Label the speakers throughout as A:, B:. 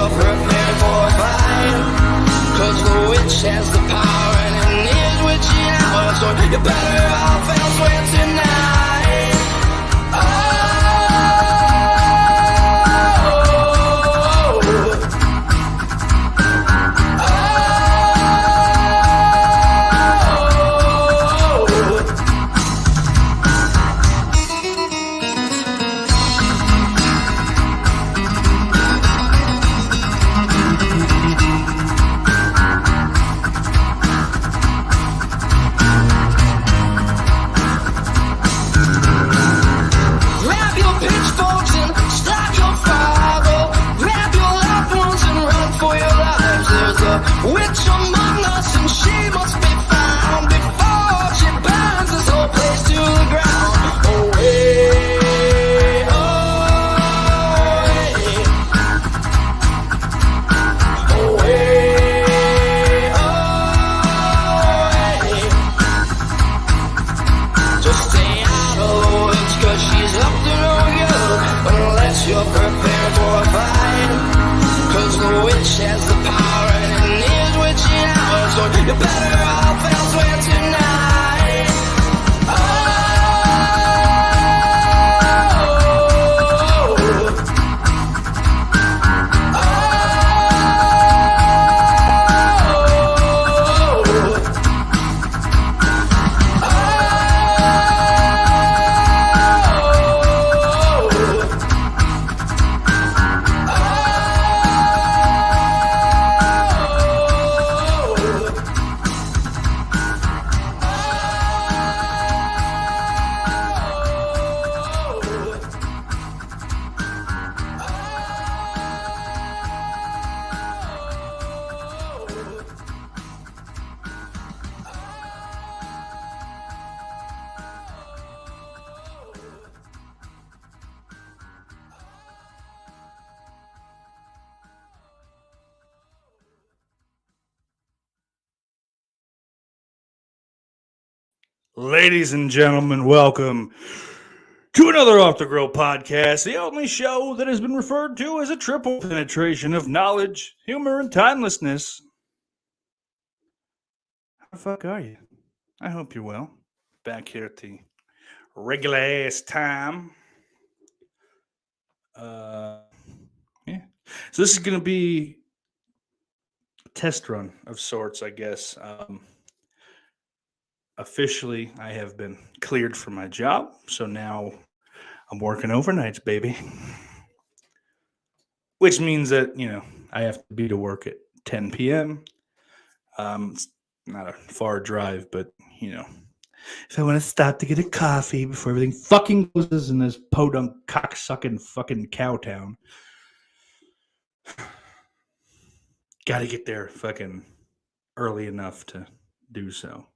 A: you're prepared for a fight. Cause the witch has the power and it is witching hour. So you're better off elsewhere tonight. Witch among us, and she must be found before she burns this whole place to the ground. Away, away, away. Just stay out of the woods, cause she's up to no good unless you're prepared for a fight. Cause the witch has the power and so you're better off elsewhere tonight. Oh, oh,
B: Ladies and gentlemen, welcome to another Off the Grill podcast, the only show that has been referred to as a triple penetration of knowledge, humor, and timelessness. How the fuck are you? I hope you're well. Back here at the regular ass time. Yeah. So this is going to be a test run of sorts, I guess. Officially, I have been cleared for my job, so now I'm working overnights, baby. Which means that, I have to be to work at 10 p.m. It's not a far drive, but, if I want to stop to get a coffee before everything fucking closes in this podunk cocksucking fucking cow town, gotta get there fucking early enough to do so.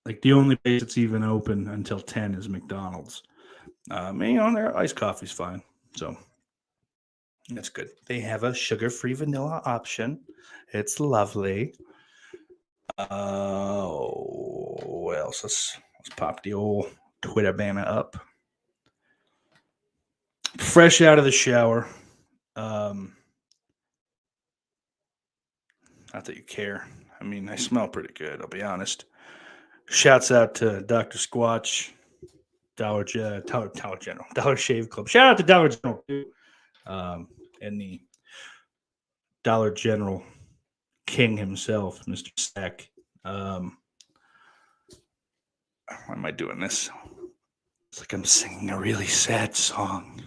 B: Like the only place that's even open until 10 is McDonald's. Their iced coffee's fine. So that's good. They have a sugar-free vanilla option. It's lovely. What else? Let's pop the old Twitter banner up. Fresh out of the shower. Not that you care. I mean, I smell pretty good, I'll be honest. Shouts out to Dr. Squatch, Dollar General, Dollar Shave Club. Shout out to Dollar General, too. And the Dollar General king himself, Mr. Stack. Why am I doing this? It's like I'm singing a really sad song.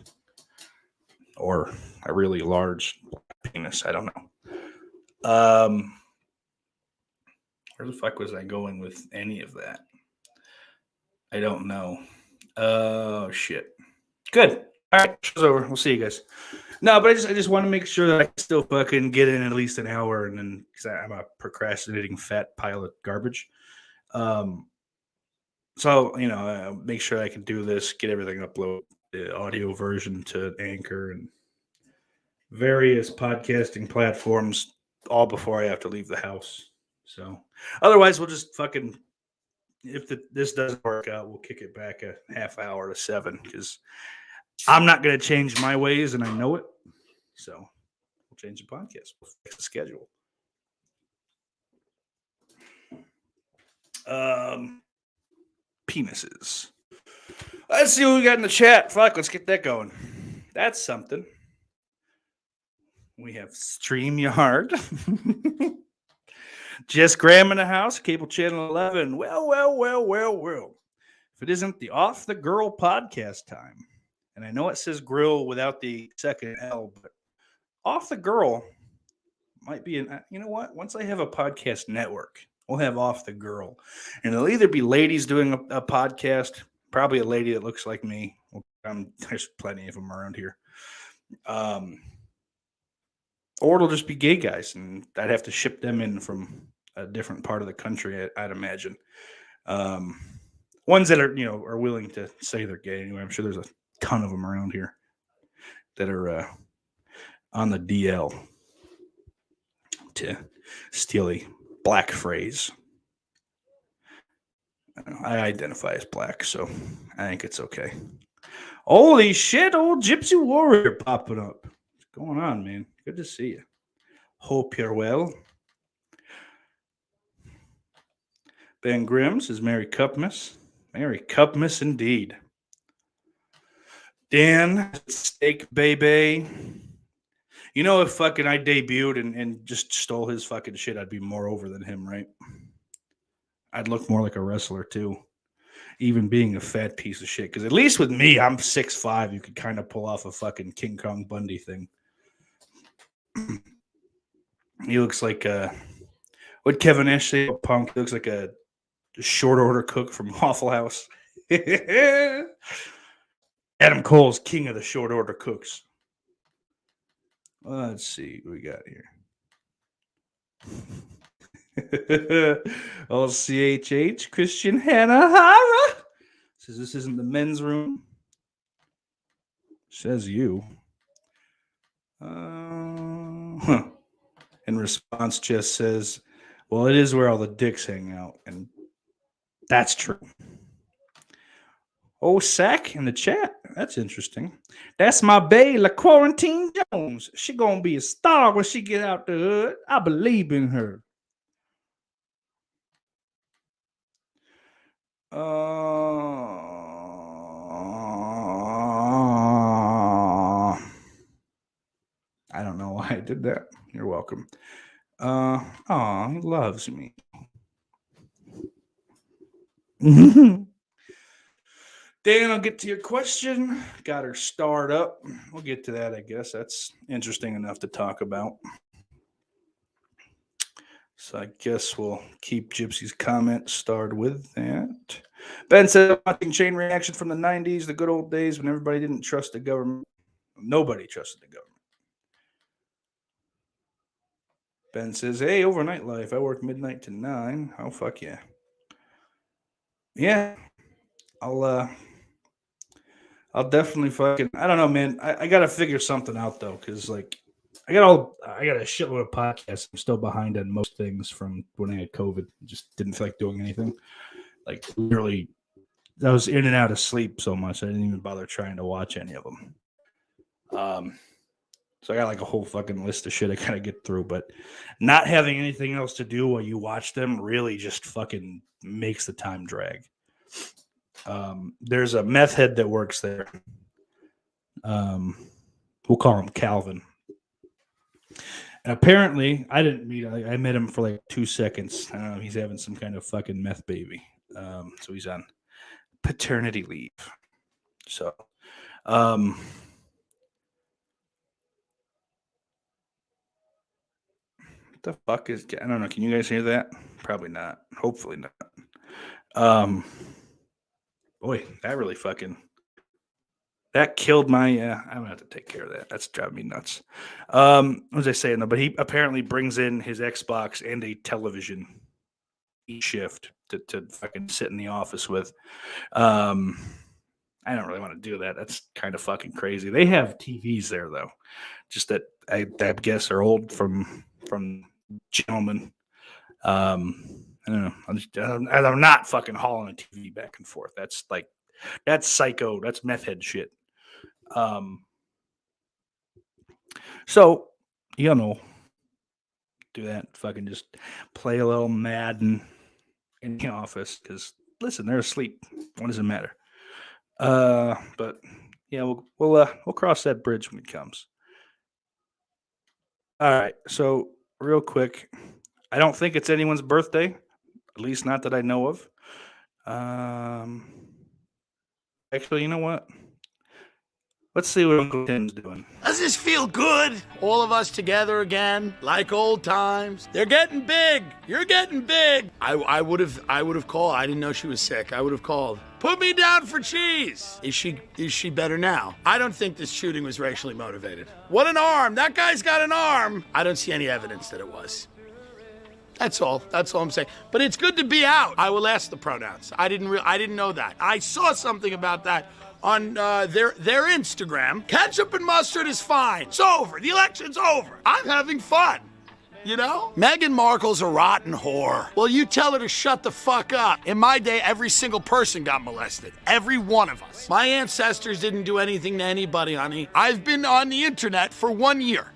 B: Or a really large penis. I don't know. Where the fuck was I going with any of that? I don't know. Oh, shit. Good. All right, show's over. We'll see you guys. No, but I just want to make sure that I can still fucking get in at least an hour, and then because I'm a procrastinating fat pile of garbage. So make sure I can do this, get everything uploaded, the audio version to Anchor and various podcasting platforms, all before I have to leave the house. So otherwise, we'll just fucking, if this doesn't work out, we'll kick it back a half hour to 7 because I'm not going to change my ways, and I know it. So we'll change the podcast. We'll fix the schedule. Penises. Let's see what we got in the chat. Fuck, let's get that going. That's something. We have StreamYard. Jess Graham in the house, Cable Channel 11. Well. If it isn't the Off the Girl podcast time, and I know it says grill without the second L, but Off the Girl might be an, you know what? Once I have a podcast network, we'll have Off the Girl. And it'll either be ladies doing a podcast, probably a lady that looks like me. There's plenty of them around here. Or it'll just be gay guys, and I'd have to ship them in from a different part of the country, I'd imagine. Ones that are willing to say they're gay. Anyway, I'm sure there's a ton of them around here that are on the DL, to steal a black phrase. I identify as black, so I think it's okay. Holy shit, old Gypsy Warrior popping up. What's going on, man? Good to see you. Hope you're well. Ben Grimm says Merry Cuppmas. Merry Cuppmas indeed. Dan, Steak Baby. You know, if fucking I debuted and just stole his fucking shit, I'd be more over than him, right? I'd look more like a wrestler, too. Even being a fat piece of shit. Because at least with me, I'm 6'5". You could kind of pull off a fucking King Kong Bundy thing. He looks like what Kevin Nash say about Punk? He looks like a short order cook from Waffle House. Adam Cole's king of the short order cooks. Let's see what we got here. LCHH Christian Hanahara says this isn't the men's room. Says you. In response, just says, well, it is where all the dicks hang out. And that's true. Oh, Sack in the chat. That's interesting. That's my bae, La Quarantine Jones. She gonna be a star when she get out the hood. I believe in her. I don't know why I did that. You're welcome. He loves me. Dan, I'll get to your question. Got her starred up. We'll get to that, I guess. That's interesting enough to talk about. So I guess we'll keep Gypsy's comment starred with that. Ben said, watching Chain Reaction from the 90s, the good old days when everybody didn't trust the government. Nobody trusted the government. Ben says, hey, overnight life. I work midnight to 9. Oh, fuck yeah. Yeah. I'll definitely fucking, I don't know, man. I got to figure something out, though, because, like, I got a shitload of podcasts. I'm still behind on most things from when I had COVID. Just didn't feel like doing anything. Like, literally, I was in and out of sleep so much, I didn't even bother trying to watch any of them. So I got like a whole fucking list of shit I gotta get through, but not having anything else to do while you watch them really just fucking makes the time drag. There's a meth head that works there. We'll call him Calvin. And apparently, I didn't meet him. I met him for like 2 seconds. I don't know. He's having some kind of fucking meth baby. So he's on paternity leave. So, what the fuck is? I don't know. Can you guys hear that? Probably not. Hopefully not. Boy, that really fucking. That killed my. I'm gonna have to take care of that. That's driving me nuts. What was I saying though? But he apparently brings in his Xbox and a television each shift to fucking sit in the office with. I don't really want to do that. That's kind of fucking crazy. They have TVs there though, just that I guess are old from gentlemen. I don't know. I'm not fucking hauling a TV back and forth. That's psycho. That's meth head shit. So, you know, do that. Fucking just play a little Madden in the office because listen, they're asleep. What does it matter? But yeah, we'll cross that bridge when it comes. All right. So real quick, I don't think it's anyone's birthday, at least not that I know of. Um, actually, you know what? Let's see what Uncle Tim's doing.
C: Does this feel good? All of us together again, like old times. They're getting big. You're getting big. I would have called. I didn't know she was sick. I would have called. Put me down for cheese. Is she better now? I don't think this shooting was racially motivated. What an arm. That guy's got an arm. I don't see any evidence that it was. That's all. That's all I'm saying. But it's good to be out. I will ask the pronouns. I didn't know that. I saw something about that on their Instagram. Ketchup and mustard is fine. It's over. The election's over. I'm having fun. You know? Meghan Markle's a rotten whore. Well, you tell her to shut the fuck up. In my day, every single person got molested. Every one of us. My ancestors didn't do anything to anybody, honey. I've been on the internet for 1 year.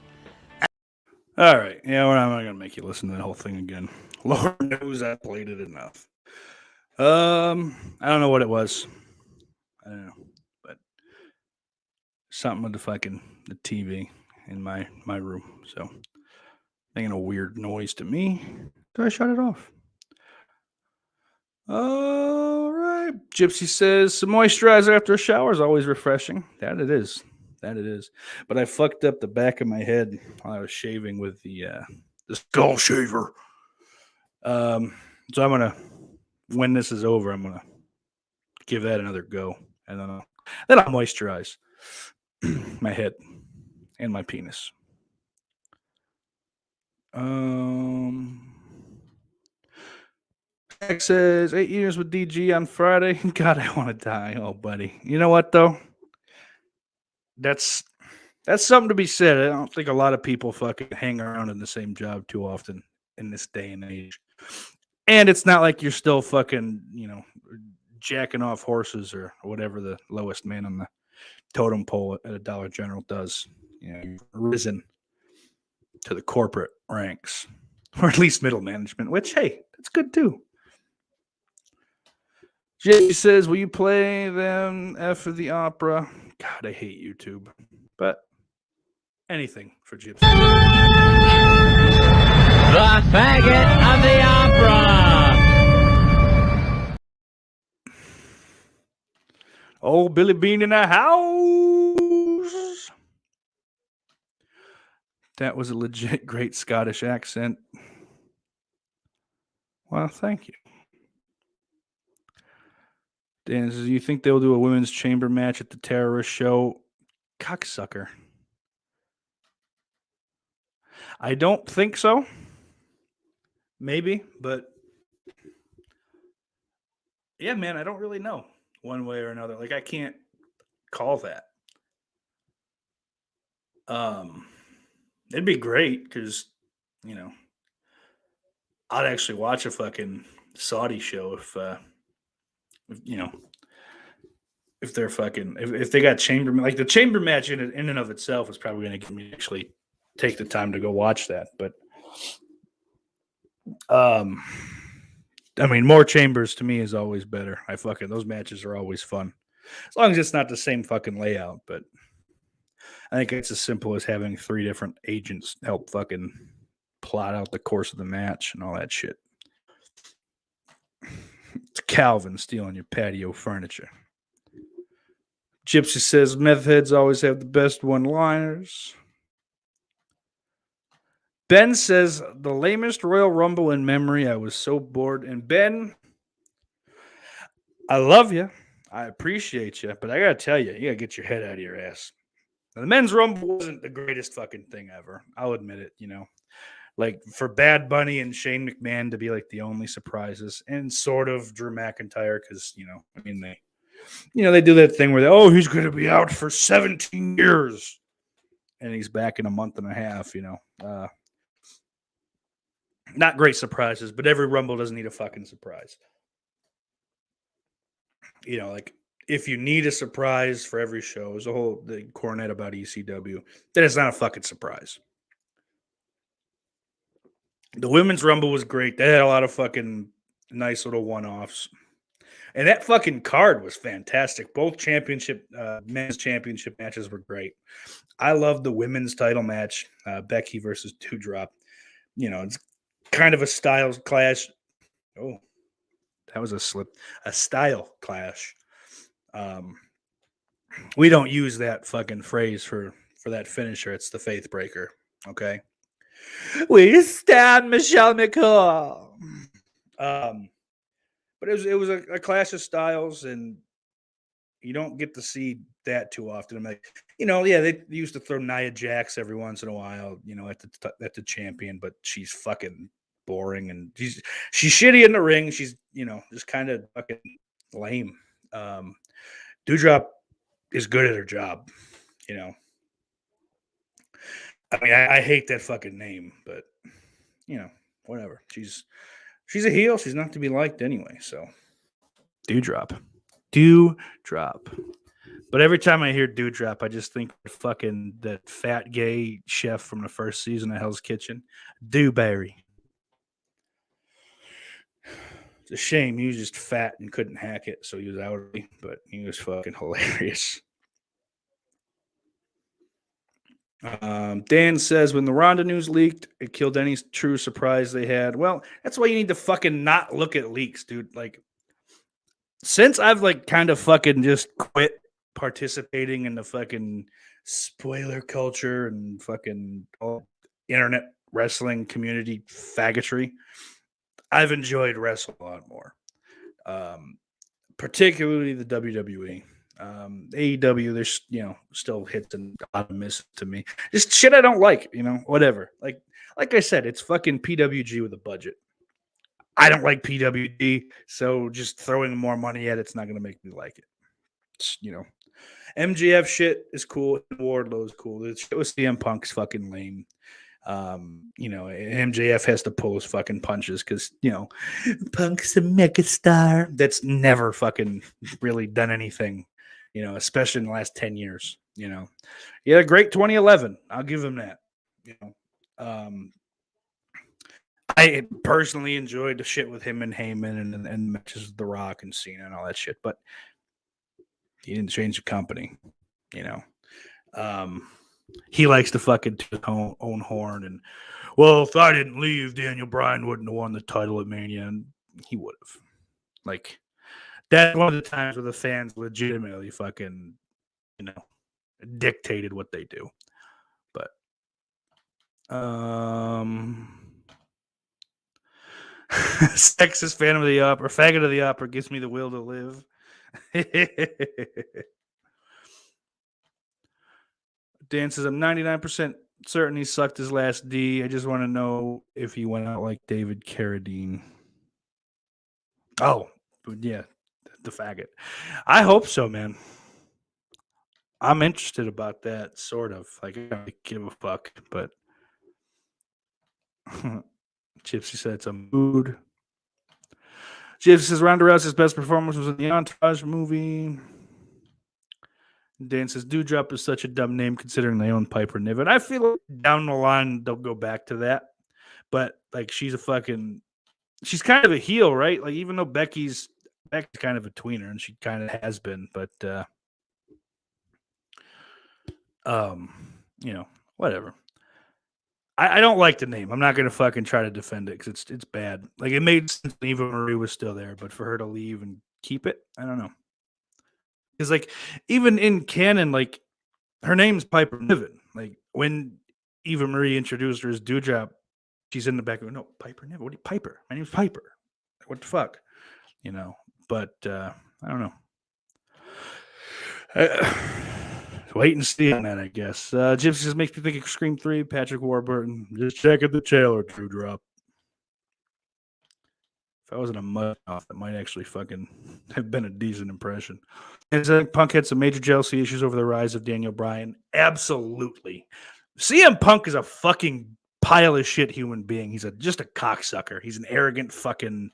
B: All right. Yeah, well, I'm not gonna make you listen to that whole thing again. Lord knows I played it enough. I don't know what it was. I don't know, but something with the TV in my room. So making a weird noise to me. So I shut it off. All right. Gypsy says some moisturizer after a shower is always refreshing. That it is. That it is. But I fucked up the back of my head while I was shaving with the skull shaver. So I'm gonna, when this is over, I'm gonna give that another go, and then I'll moisturize my head and my penis. Jack says 8 years with DG on Friday. God, I want to die. Oh, buddy. You know what though? That's something to be said. I don't think a lot of people fucking hang around in the same job too often in this day and age. And it's not like you're still fucking, jacking off horses or whatever the lowest man on the totem pole at a Dollar General does. You've risen to the corporate ranks, or at least middle management, which, hey, that's good too. Jay says, will you play them after the opera? God, I hate YouTube. But anything for Gypsy.
D: The faggot of the opera.
B: Oh, Billy Bean in the house. That was a legit great Scottish accent. Well, thank you. Dan says, you think they'll do a women's chamber match at the terrorist show? Cocksucker. I don't think so. Maybe, but yeah, man, I don't really know one way or another. Like, I can't call that. It'd be great because, I'd actually watch a fucking Saudi show if they're fucking if they got chamber, like the chamber match in and of itself is probably going to get me to actually take the time to go watch that. But I mean, more chambers to me is always better. Those matches are always fun, as long as it's not the same fucking layout. But I think it's as simple as having 3 different agents help fucking plot out the course of the match and all that shit. It's Calvin stealing your patio furniture. Gypsy says meth heads always have the best one-liners. Ben says the lamest Royal Rumble in memory. I was so bored. And Ben, I love you. I appreciate you. But I got to tell you, you got to get your head out of your ass. Now, the men's Rumble wasn't the greatest fucking thing ever. I'll admit it, Like for Bad Bunny and Shane McMahon to be like the only surprises, and sort of Drew McIntyre because, they do that thing where he's going to be out for 17 years. And he's back in a month and a half, Not great surprises, but every Rumble doesn't need a fucking surprise. Like if you need a surprise for every show, there's a whole the Cornet about ECW, then it's not a fucking surprise. The Women's Rumble was great. They had a lot of fucking nice little one-offs. And that fucking card was fantastic. Both men's championship matches were great. I love the women's title match, Becky versus Doudrop. It's kind of a styles clash. Oh, that was a slip. A style clash. We don't use that fucking phrase for that finisher. It's the Faith Breaker. Okay. We stand Michelle McCool. But it was a clash of styles, and you don't get to see that too often. I'm like, they used to throw Nia Jax every once in a while, at the champion, but she's fucking boring, and she's shitty in the ring. She's just kind of fucking lame. Doudrop is good at her job, I mean, I hate that fucking name, but whatever. She's a heel. She's not to be liked anyway. So, Doudrop. But every time I hear Doudrop, I just think fucking that fat gay chef from the first season of Hell's Kitchen, Dewberry. It's a shame he was just fat and couldn't hack it, so he was out, but he was fucking hilarious. Dan says, when the Ronda news leaked, it killed any true surprise they had. Well, that's why you need to fucking not look at leaks, dude. Like, since I've kind of fucking just quit participating in the fucking spoiler culture and fucking all internet wrestling community faggotry, I've enjoyed wrestling a lot more. Particularly the WWE. AEW, there's still hits and a lot of misses to me. Just shit I don't like, whatever. Like I said, it's fucking PWG with a budget. I don't like PWG, so just throwing more money at it's not gonna make me like it. It's, MJF shit is cool. Wardlow's cool. The shit with CM Punk's fucking lame. MJF has to pull his fucking punches because Punk's a megastar. That's never fucking really done anything. Especially in the last 10 years, he had a great 2011. I'll give him that. I personally enjoyed the shit with him and Heyman and matches with The Rock and Cena and all that shit, but he didn't change the company, he likes to fucking toot his own horn and, well, if I didn't leave, Daniel Bryan wouldn't have won the title at Mania, and he would have. That's one of the times where the fans legitimately fucking, dictated what they do. But, sexist Phantom of the Opera, faggot of the opera gives me the will to live. Dan says, I'm 99% certain he sucked his last D. I just want to know if he went out like David Carradine. Oh, yeah. The faggot. I hope so, man. I'm interested about that, sort of. I don't give a fuck, but Gypsy said it's a mood. Gypsy says Ronda Rousey's best performance was in the Entourage movie. Dan says Doudrop is such a dumb name considering they own Piper Niven. I feel like down the line they'll go back to that, but she's kind of a heel, right? Even though Becky's kind of a tweener, and she kind of has been, but whatever. I don't like the name. I'm not gonna fucking try to defend it because it's bad. It made sense when Eva Marie was still there, but for her to leave and keep it, I don't know. Because even in canon, her name's Piper Niven. When Eva Marie introduced her as Doudrop, she's in the back of no Piper Niven. What are you, Piper? My name's Piper. What the fuck? But I don't know. Wait and see on that, I guess. Gypsy says, makes me think of Scream 3, Patrick Warburton. Just checking the trailer, Doudrop. If I wasn't a mud off, that might actually fucking have been a decent impression. And Punk had some major jealousy issues over the rise of Daniel Bryan. Absolutely. CM Punk is a fucking pile of shit human being. He's just a cocksucker. He's an arrogant fucking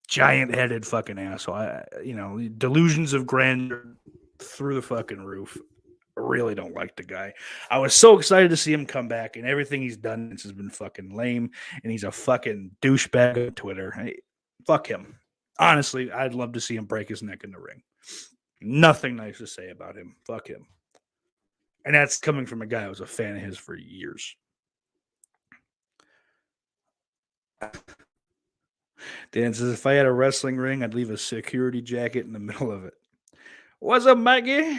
B: giant-headed fucking asshole. Delusions of grandeur through the fucking roof. I really don't like the guy. I was so excited to see him come back, and everything he's done has been fucking lame, and he's a fucking douchebag on Twitter. Hey, fuck him. Honestly, I'd love to see him break his neck in the ring. Nothing nice to say about him. Fuck him. And that's coming from a guy who was a fan of his for years. Dan says, if I had a wrestling ring, I'd leave a security jacket in the middle of it. What's up, Mikey?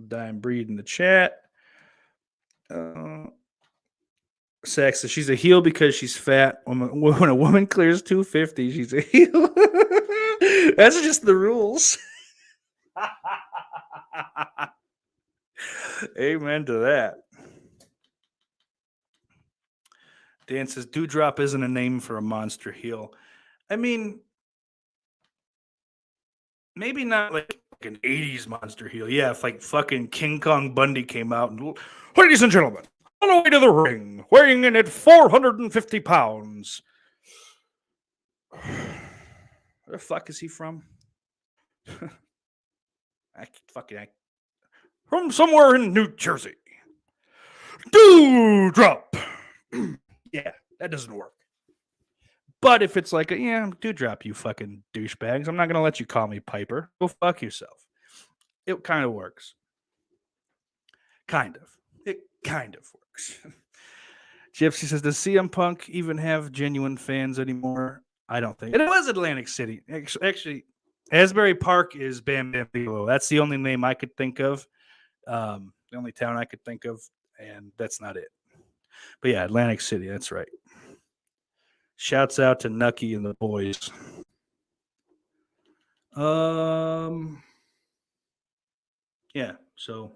B: Dying breed in the chat. Sax says she's a heel because she's fat. When a woman clears 250, she's a heel. That's just the rules. Amen to that. Dan says Dewdrop isn't a name for a monster heel. I mean, maybe not like an 80s monster heel. Yeah, if like fucking King Kong Bundy came out and, ladies and gentlemen, on the way to the ring, weighing in at 450 pounds. Where the fuck is he from? From somewhere in New Jersey. Dewdrop. Yeah, that doesn't work. But if it's like, Dewdrop, you fucking douchebags, I'm not going to let you call me Piper. Go fuck yourself. It kind of works. Kind of. It kind of works. Gypsy says, does CM Punk even have genuine fans anymore? I don't think. And it was Atlantic City. Actually, Asbury Park is Bam Bam Bigelow. That's the only name I could think of. The only town I could think of. And that's not it. But yeah, Atlantic City. That's right. Shouts out to Nucky and the boys. Yeah, so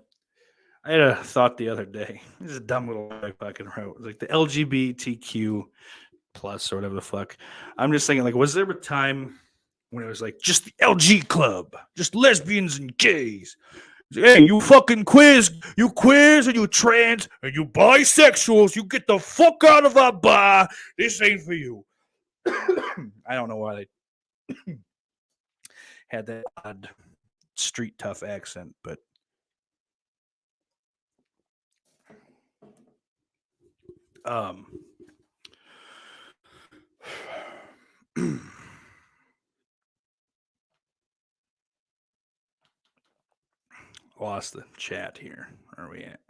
B: I had a thought the other day. This is a dumb little I fucking wrote. It was like the LGBTQ plus or whatever the fuck. I'm just thinking, like, was there a time when it was like just the LG club, just lesbians and gays? Hey, you fucking queers and you trans and you bisexuals, you get the fuck out of our bar. This ain't for you. I don't know why they had that odd street tough accent, but lost the chat here. Where are we at?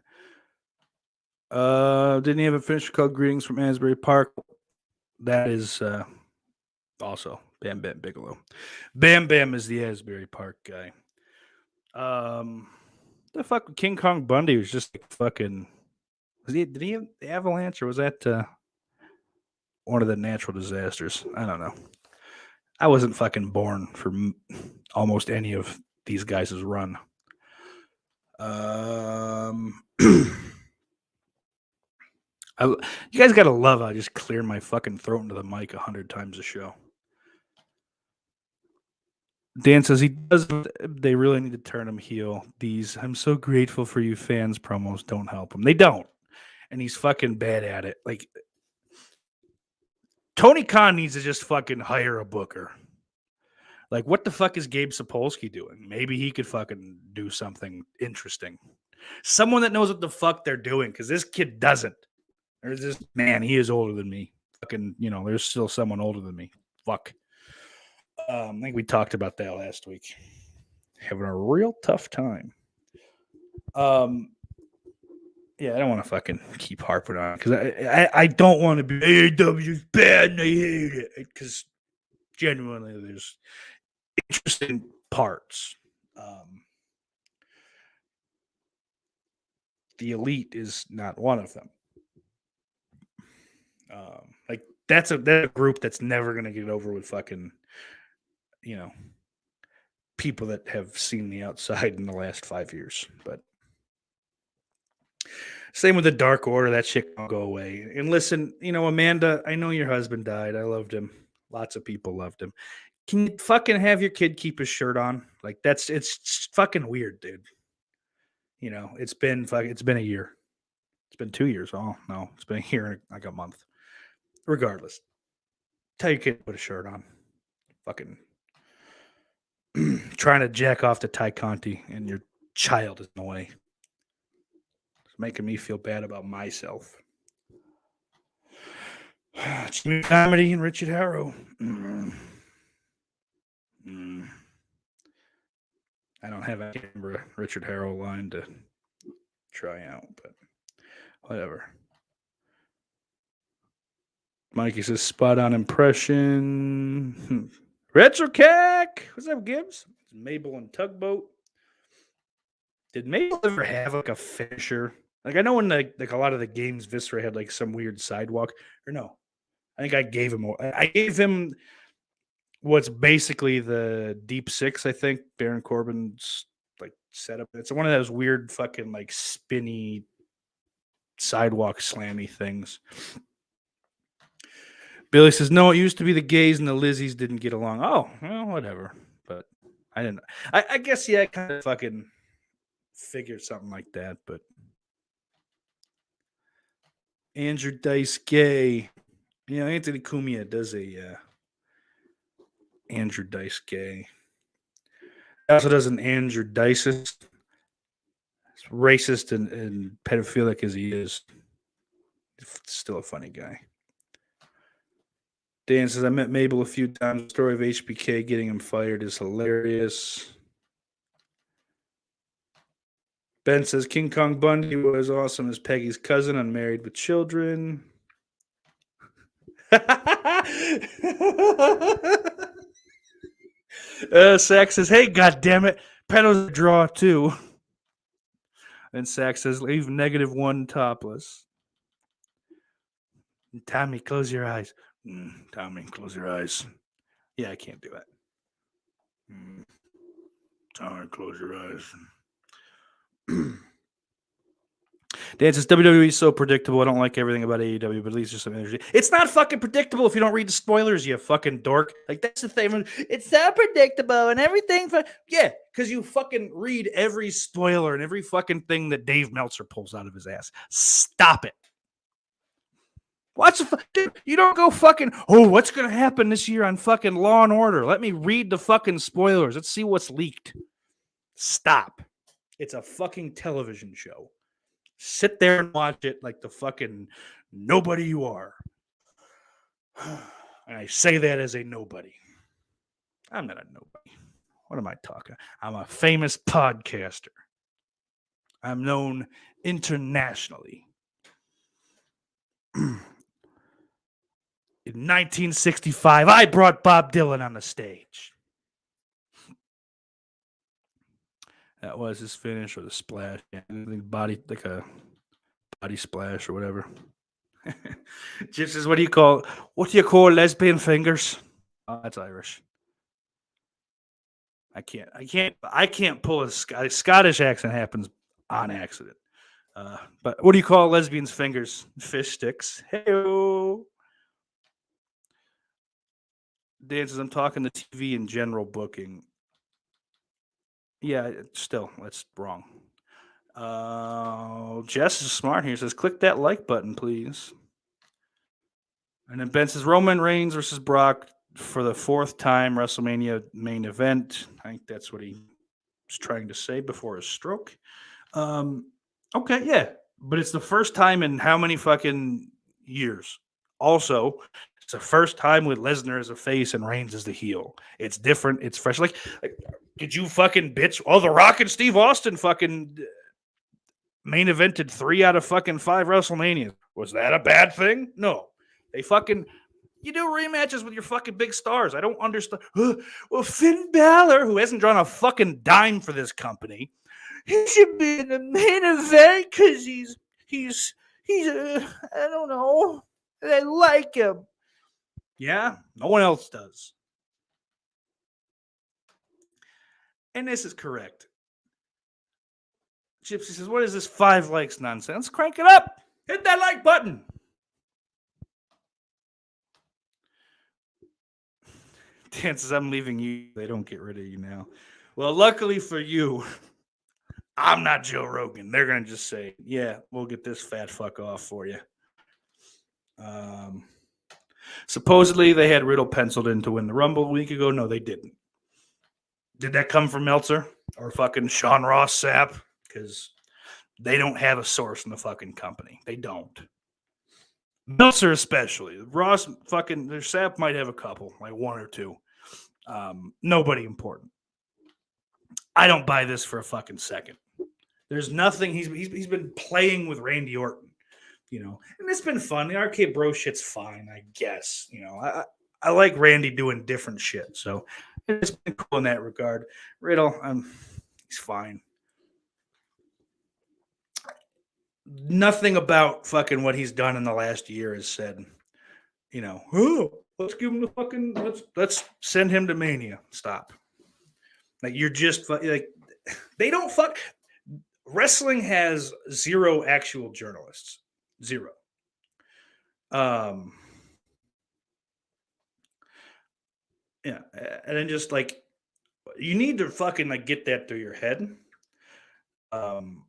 B: Didn't he have a finisher called Greetings from Asbury Park? That is also Bam Bam Bigelow. Bam Bam is the Asbury Park guy. The fuck with King Kong Bundy was just like fucking. Did he have the avalanche or was that one of the natural disasters? I don't know. I wasn't fucking born for almost any of these guys' run. You guys gotta love how I just clear my fucking throat into the mic 100 times a show. Dan says he does. They really need to turn him heel. These I'm so grateful for you fans promos don't help him. They don't, and he's fucking bad at it. Like Tony Khan needs to just fucking hire a booker. Like, what the fuck is Gabe Sapolsky doing? Maybe he could fucking do something interesting. Someone that knows what the fuck they're doing, because this kid doesn't. There's this man, he is older than me. Fucking, there's still someone older than me. Fuck. I think we talked about that last week. Having a real tough time. Yeah, I don't want to fucking keep harping on it because I don't want to be AEW's bad and I hate it because genuinely there's interesting parts. The Elite is not one of them. Like that's a group that's never gonna get over with fucking, people that have seen the outside in the last 5 years. But same with the Dark Order, that shit won't go away. And listen, Amanda, I know your husband died. I loved him. Lots of people loved him. Can you fucking have your kid keep his shirt on? Like it's fucking weird, dude. It's been a year. It's been 2 years. Oh no, it's been a year and like a month. Regardless, tell your kid to put a shirt on. Fucking trying to jack off to Ty Conti and your child is in the way. It's making me feel bad about myself. Jimmy Comedy and Richard Harrow. I don't have a Richard Harrow line to try out, but whatever. Mikey says spot on impression. Retro Cack. What's up, Gibbs? Mabel and Tugboat. Did Mabel ever have like a finisher? Like I know in like a lot of the games, Viscera had like some weird sidewalk. Or no, I think I gave him what's basically the Deep Six. I think Baron Corbin's like setup. It's one of those weird fucking like spinny sidewalk slammy things. Billy says, no, it used to be the gays and the Lizzies didn't get along. Oh, well, whatever. But I didn't. I guess, yeah, I kind of fucking figured something like that. But Andrew Dice Gay. You know, Anthony Cumia does a Andrew Dice Gay. He also does an Andrew Diceist. As racist and pedophilic as he is, he's still a funny guy. Dan says, I met Mabel a few times. The story of HBK getting him fired is hilarious. Ben says, King Kong Bundy was awesome as Peggy's cousin, unmarried with children. Sax says, hey, goddammit, Pedo's a draw too. And Sax says, leave -1 topless. Tommy, close your eyes. Tommy, close your eyes. Yeah, I can't do that. Tommy, close your eyes. Dan says WWE is so predictable. I don't like everything about AEW, but at least there's some energy. It's not fucking predictable if you don't read the spoilers, you fucking dork. Like, that's the thing. It's so predictable and everything. Yeah, because you fucking read every spoiler and every fucking thing that Dave Meltzer pulls out of his ass. Stop it. Watch dude, you don't go fucking, oh, what's going to happen this year on fucking Law and Order? Let me read the fucking spoilers. Let's see what's leaked. Stop. It's a fucking television show. Sit there and watch it like the fucking nobody you are. And I say that as a nobody. I'm not a nobody. What am I talking? I'm a famous podcaster. I'm known internationally. In 1965, I brought Bob Dylan on the stage. That was his finish or the splash. Yeah, body, like a body splash or whatever. Jim says, what do you call lesbian fingers? Oh, that's Irish. I can't pull a Scottish accent happens on accident. But what do you call lesbians' fingers? Fish sticks. Hey-o. Dan says, I'm talking to TV and general booking. Yeah, still, that's wrong. Jess is smart here. Says, click that like button, please. And then Ben says, Roman Reigns versus Brock for the 4th time WrestleMania main event. I think that's what he was trying to say before his stroke. Okay, yeah. But it's the first time in how many fucking years? Also, it's the first time with Lesnar as a face and Reigns as the heel. It's different. It's fresh. Like did you fucking bitch? Oh, The Rock and Steve Austin fucking main evented 3 out of fucking 5 WrestleManias. Was that a bad thing? No. They fucking... You do rematches with your fucking big stars. I don't understand. Well, Finn Balor, who hasn't drawn a fucking dime for this company, he should be in the main event because he's I don't know. I like him. Yeah, no one else does. And this is correct. Gypsy says, what is this 5 likes nonsense? Crank it up. Hit that like button. Dan says, I'm leaving you. They don't get rid of you now. Well, luckily for you, I'm not Joe Rogan. They're going to just say, yeah, we'll get this fat fuck off for you. Supposedly they had Riddle penciled in to win the Rumble a week ago. No, they didn't. Did that come from Meltzer or fucking Sean Ross Sapp? Because they don't have a source in the fucking company. They don't. Meltzer especially. Ross fucking their Sapp might have a couple, like one or two. Nobody important. I don't buy this for a fucking second. There's nothing. He's been playing with Randy Orton, and it's been fun. The Arcade Bro shit's fine, I guess. I like Randy doing different shit, so it's been cool in that regard. Riddle, he's fine. Nothing about fucking what he's done in the last year has said, oh, let's give him the fucking let's send him to Mania. Stop. Like you're just like they don't fuck. Wrestling has zero actual journalists. Zero. Yeah, and then just like you need to fucking like get that through your head. And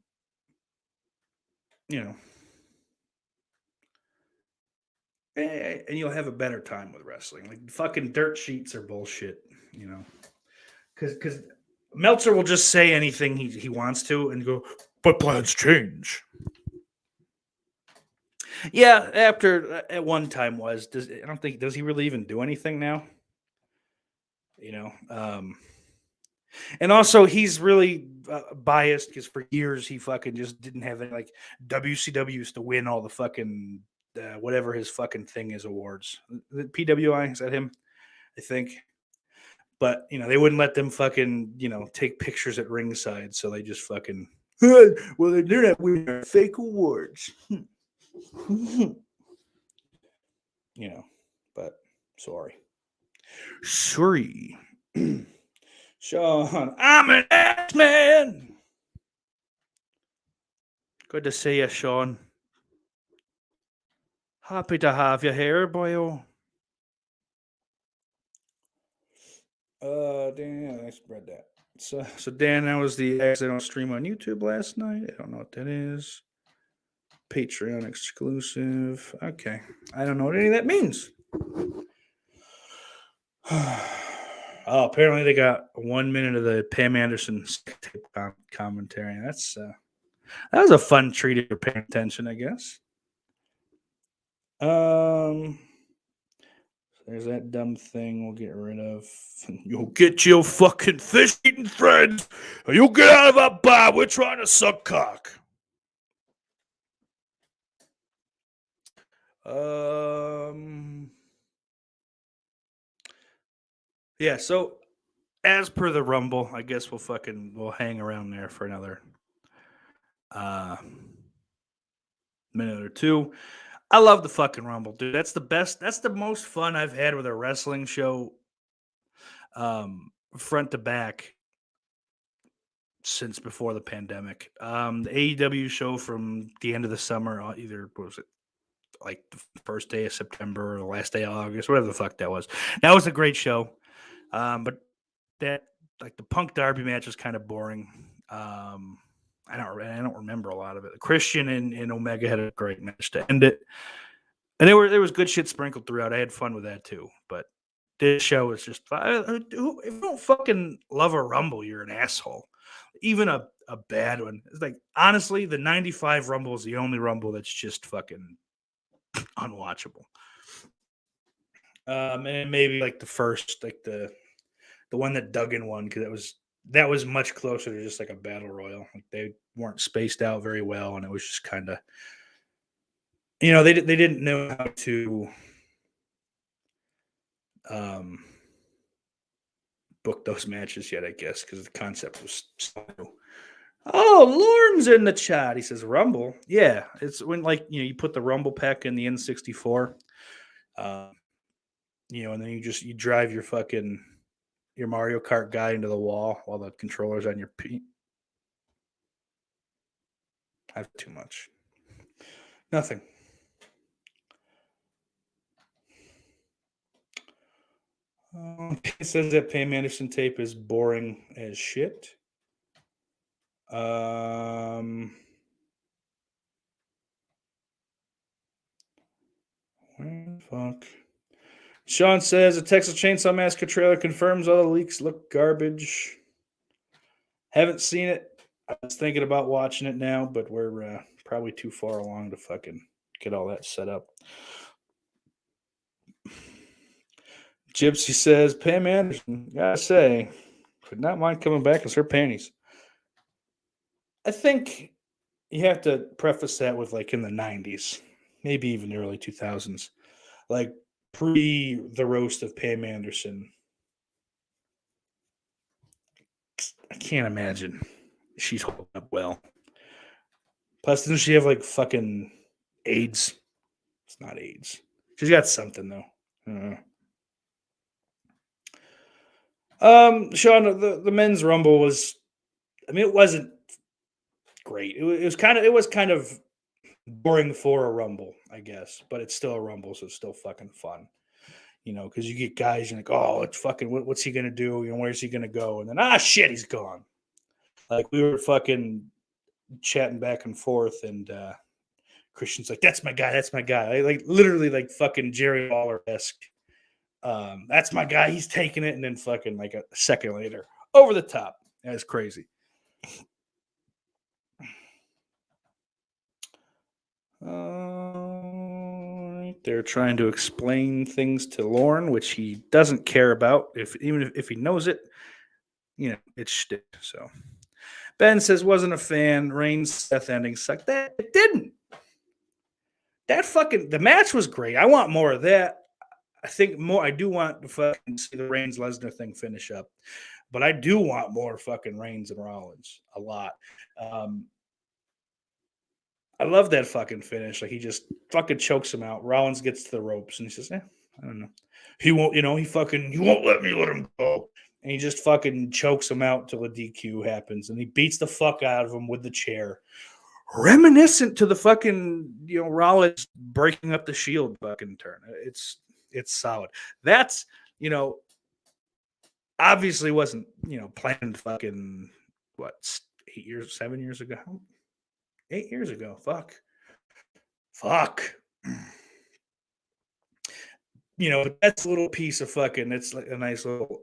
B: you'll have a better time with wrestling. Like fucking dirt sheets are bullshit, because Meltzer will just say anything he wants to and go, but plans change. Yeah, after at one time does he really even do anything now? And also he's really biased because for years he fucking just didn't have any, like WCW used to win all the fucking whatever his fucking thing is awards. The PWI, is that him? I think. But they wouldn't let them fucking take pictures at ringside, so they just fucking well they're not winning fake awards. But sorry. Sean, I'm an ass man. Good to see you, Sean. Happy to have you here, boyo. Dan, I spread that. So Dan, that was the accidental stream on YouTube last night. I don't know what that is. Patreon exclusive. Okay. I don't know what any of that means. Oh, apparently they got 1 minute of the Pam Anderson commentary. That was a fun treat if you're paying attention, I guess. There's that dumb thing we'll get rid of. You'll get your fucking fish-eating friends, or you'll get out of our bar. We're trying to suck cock. Yeah, so as per the Rumble, I guess we'll hang around there for another minute or two. I love the fucking Rumble, dude. That's the best. That's the most fun I've had with a wrestling show, front to back, since before the pandemic. The AEW show from the end of the summer, either what was it, like the first day of September or the last day of August, whatever the fuck that was. That was a great show. But that, like the Punk Darby match was kind of boring. I don't remember a lot of it. Christian and Omega had a great match to end it, and there was good shit sprinkled throughout. I had fun with that too. But this show is just if you don't fucking love a Rumble, you're an asshole. Even a bad one. It's like honestly, the '95 Rumble is the only Rumble that's just fucking unwatchable. And maybe like the first, like the one that Duggan won, because that was much closer to just like a battle royal. Like they weren't spaced out very well, and it was just kind of, they didn't know how to book those matches yet, I guess, because the concept was so new. Oh, Lorne's in the chat. He says Rumble. Yeah, it's when you put the Rumble pack in the N64, and then you drive your Mario Kart guy into the wall while the controller's on your feet. I have too much. Nothing. It says that Pam Anderson tape is boring as shit. Where the fuck? Sean says the Texas Chainsaw Massacre trailer confirms all the leaks look garbage. Haven't seen it. I was thinking about watching it now, but we're probably too far along to fucking get all that set up. Gypsy says, Pam Anderson, gotta say, could not mind coming back as her panties. I think you have to preface that with like in the 90s, maybe even early 2000s, like pre the roast of Pam Anderson. I can't imagine she's holding up well. Plus, doesn't she have like fucking AIDS? It's not AIDS. She's got something though. I don't know. Sean, the men's rumble was, I mean, it wasn't great. It was kind of boring for a rumble, I guess, but it's still a rumble, so it's still fucking fun, you know, because you get guys, you're like, oh, it's fucking, what's he gonna do? You know, where's he gonna go? And then shit, he's gone. Like we were fucking chatting back and forth, and Christian's like, that's my guy, that's my guy. Like literally, like fucking Jerry Lawler-esque. That's my guy. He's taking it, and then fucking like a second later, over the top. That's crazy. They're trying to explain things to Lorne, which he doesn't care about. Even if he knows it, you know, it's shit. So Ben says wasn't a fan. Reigns Seth ending sucked. That it didn't. That fucking the match was great. I want more of that. I think more. I do want to fucking see the Reigns Lesnar thing finish up, but I do want more fucking Reigns and Rollins a lot. I love that fucking finish. Like he just fucking chokes him out. Rollins gets to the ropes and he says, I don't know. He won't, you know, he won't let him go. And he just fucking chokes him out till a DQ happens. And he beats the fuck out of him with the chair. Reminiscent to the fucking, you know, Rollins breaking up the Shield fucking turn. It's solid. That's, you know, obviously wasn't, you know, planned fucking, 7 years ago? 8 years ago. Fuck. You know, that's a little piece of fucking, it's like a nice little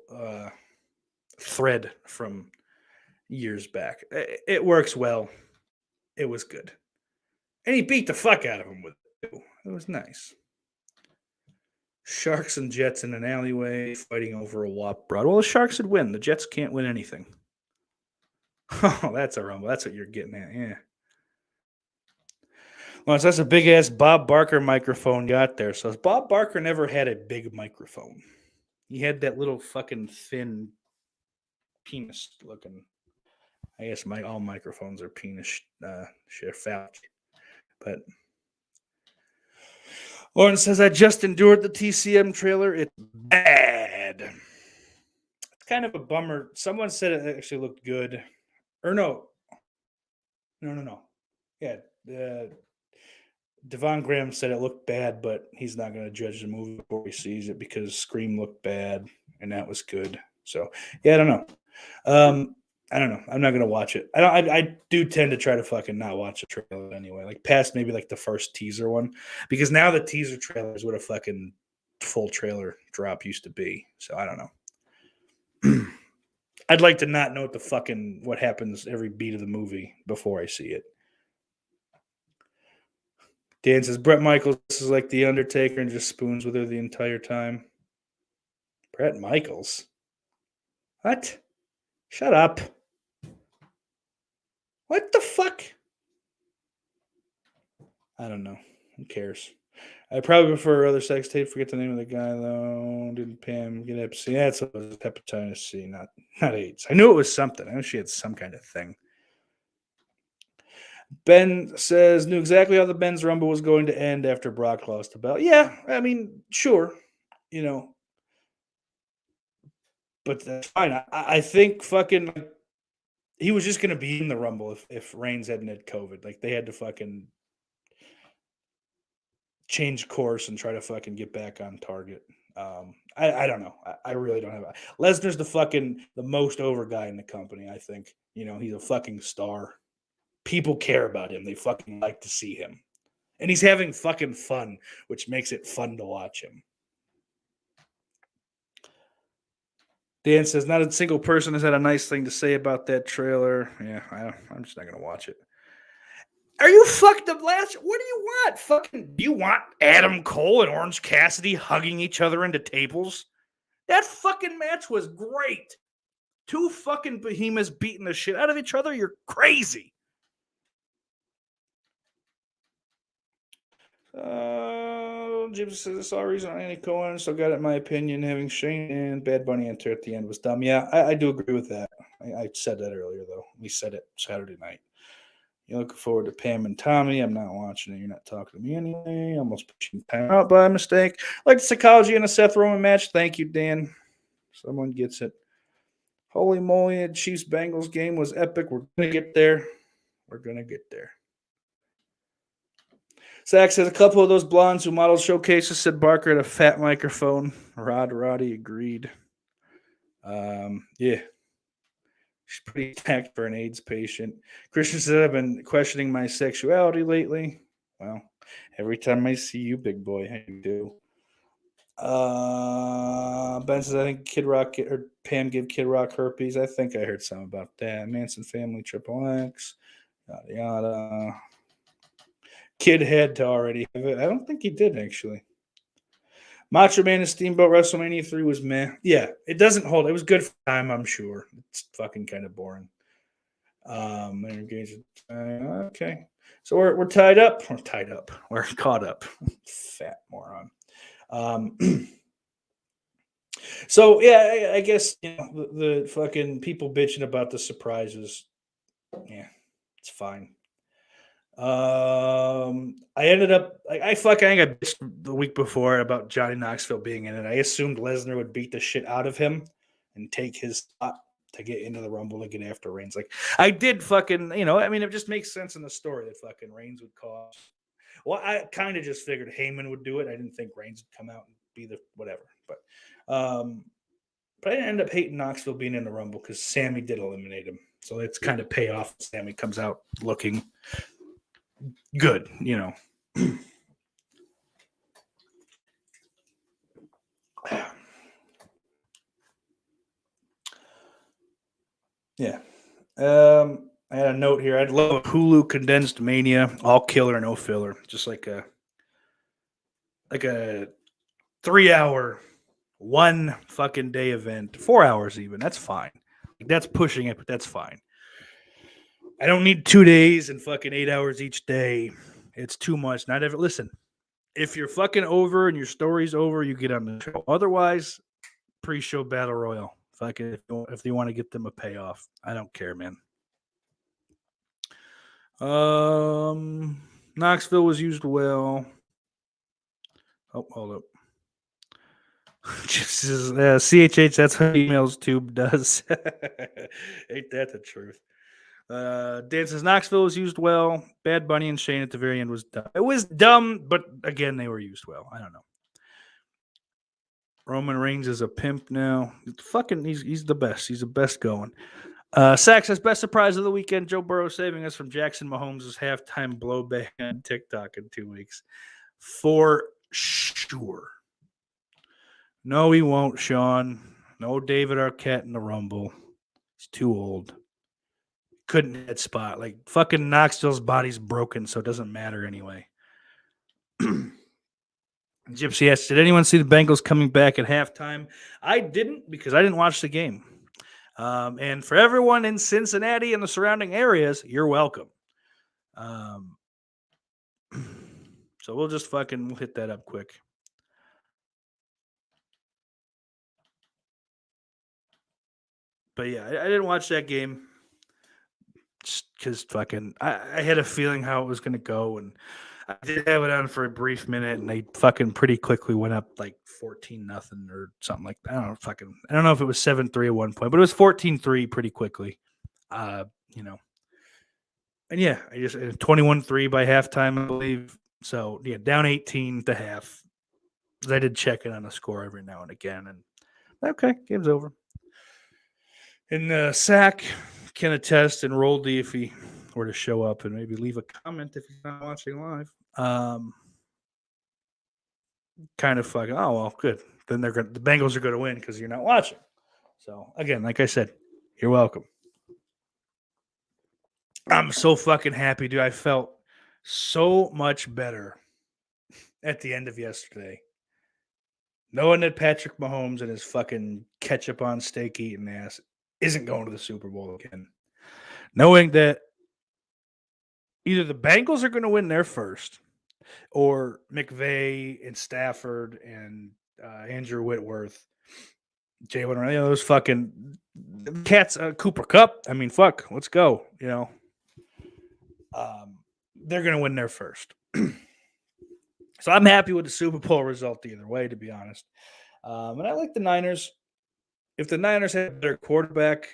B: thread from years back. It works well. It was good. And he beat the fuck out of him with it too. It was nice. Sharks and Jets in an alleyway fighting over a WAP broad. Well, the Sharks would win. The Jets can't win anything. Oh, that's a rumble. That's what you're getting at. Yeah. Well, that's a big ass Bob Barker microphone got there. So Bob Barker never had a big microphone. He had that little fucking thin penis looking. I guess all microphones are penis phallic. But Lauren says I just endured the TCM trailer. It's bad. It's kind of a bummer. Someone said it actually looked good. Or no. Yeah. Devon Graham said it looked bad, but he's not going to judge the movie before he sees it because Scream looked bad and that was good. So, yeah, I don't know. I don't know. I'm not going to watch it. I do tend to try to fucking not watch the trailer anyway. Like past maybe like the first teaser one, because now the teaser trailer is what a fucking full trailer drop used to be. So I don't know. I'd like to not know what happens every beat of the movie before I see it. Dan says, Bret Michaels is like The Undertaker and just spoons with her the entire time. Bret Michaels? What? Shut up. What the fuck? I don't know. Who cares? I probably prefer other sex tape. Forget the name of the guy, though. Didn't Pam get Hep C? That's what it was, hepatitis C, not AIDS. I knew it was something. I knew she had some kind of thing. Ben says, knew exactly how the Ben's Rumble was going to end after Brock lost the belt. Yeah, I mean, sure, you know. But that's fine. I think fucking he was just going to be in the Rumble if Reigns hadn't had COVID. Like, they had to fucking change course and try to fucking get back on target. I don't know. I really don't have Lesnar's the most over guy in the company, I think. You know, he's a fucking star. People care about him. They fucking like to see him. And he's having fucking fun, which makes it fun to watch him. Dan says, not a single person has had a nice thing to say about that trailer. Yeah, I'm just not going to watch it. Are you fucked up, Lance? What do you want? Do you want Adam Cole and Orange Cassidy hugging each other into tables? That fucking match was great. Two fucking behemoths beating the shit out of each other. You're crazy. Jim says, it's all reason on Andy Cohen. Still got it, in my opinion. Having Shane and Bad Bunny enter at the end was dumb. Yeah, I do agree with that. I said that earlier, though. We said it Saturday night. You're looking forward to Pam and Tommy. I'm not watching it. You're not talking to me anyway. Almost pushing time out by mistake. Like the psychology in a Seth Roman match. Thank you, Dan. Someone gets it. Holy moly, the Chiefs Bengals game was epic. We're going to get there. We're going to get there. Zach says a couple of those blondes who modeled showcases said Barker had a fat microphone. Roddy agreed. Yeah. She's pretty attacked for an AIDS patient. Christian said, I've been questioning my sexuality lately. Well, every time I see you, big boy, how you do. Ben says, I think Kid Rock or Pam gave Kid Rock herpes. I think I heard something about that. Manson family, Triple X, yada yada. Kid had to already have it. I don't think he did, actually. Macho Man and Steamboat WrestleMania 3 was meh. Yeah, it doesn't hold. It was good for time, I'm sure. It's fucking kind of boring. Okay. So we're tied up. We're tied up. We're caught up. Fat moron. So yeah, I guess the fucking people bitching about the surprises. Yeah, it's fine. I ended up I think I bitched the week before about Johnny Knoxville being in it. I assumed Lesnar would beat the shit out of him and take his spot to get into the Rumble to get after Reigns. Like I did fucking, I mean, it just makes sense in the story that fucking Reigns would cause. Well, I kind of just figured Heyman would do it. I didn't think Reigns would come out and be the whatever. But I didn't end up hating Knoxville being in the Rumble because Sammy did eliminate him. So it's kind of pay off. Sammy comes out looking good, Yeah. I had a note here. I'd love a Hulu condensed Mania, all killer, no filler. Just like a 3-hour, one fucking day event. 4 hours even. That's fine. That's pushing it, but that's fine. I don't need 2 days and fucking 8 hours each day. It's too much. Listen, if you're fucking over and your story's over, you get on the show. Otherwise, pre-show battle royal. Fucking if they want to get them a payoff, I don't care, man. Knoxville was used well. Oh, hold up. CHH, that's what emails tube does. Ain't that the truth? Dan says Knoxville was used well. Bad Bunny and Shane at the very end was dumb. It was dumb, but again, they were used well. I don't know. Roman Reigns is a pimp now. He's the best. He's the best going. Sax says best surprise of the weekend. Joe Burrow saving us from Jackson Mahomes' halftime blowback on TikTok in 2 weeks. For sure. No, he won't, Sean. No David Arquette in the Rumble. He's too old. Couldn't hit spot. Like fucking Knoxville's body's broken, so it doesn't matter anyway. Gypsy asks, did anyone see the Bengals coming back at halftime? I didn't because I didn't watch the game. And for everyone in Cincinnati and the surrounding areas, you're welcome. So we'll hit that up quick. But yeah, I didn't watch that game just because I had a feeling how it was going to go. And I did have it on for a brief minute, and they fucking pretty quickly went up like 14-0 or something like that. I don't know if it was 7-3 at one point, but it was 14-3 pretty quickly. And yeah, I just 21-3 by halftime, I believe. So yeah, down 18 at the half. I did check in on the score every now and again, and okay, game's over. And Sack can attest, and Roldy if he were to show up and maybe leave a comment if he's not watching live. Kind of fucking, oh well, good. Then the Bengals are going to win because you're not watching. So again, like I said, you're welcome. I'm so fucking happy, dude. I felt so much better at the end of yesterday. Knowing that Patrick Mahomes and his fucking ketchup on steak eating ass isn't going to the Super Bowl again. Knowing that either the Bengals are going to win their first, or McVay and Stafford and Andrew Whitworth, Jalen, those fucking cats, Cooper Kupp. I mean, fuck, let's go. They're going to win their first. So I'm happy with the Super Bowl result either way, to be honest. And I like the Niners. If the Niners had their quarterback,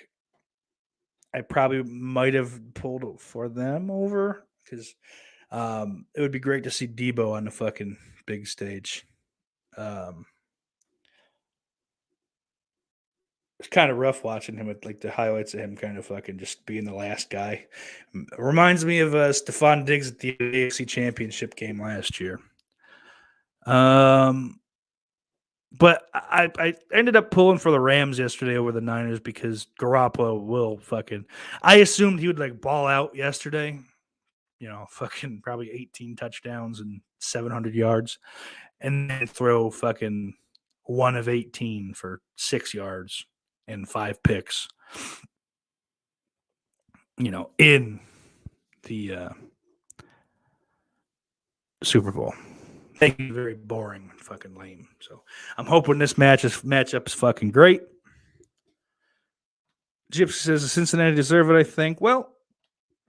B: I probably might have pulled for them over because it would be great to see Debo on the fucking big stage. It's kind of rough watching him with like the highlights of him kind of fucking just being the last guy. Reminds me of Stephon Diggs at the AFC Championship game last year. But I ended up pulling for the Rams yesterday over the Niners because Garoppolo will fucking. I assumed he would like ball out yesterday. Fucking probably 18 touchdowns and 700 yards, and then throw fucking 1 of 18 for 6 yards and 5 picks. In the Super Bowl. Thank you. Very boring and fucking lame. So I'm hoping this matchup is fucking great. Gypsy says Cincinnati deserve it, I think. Well,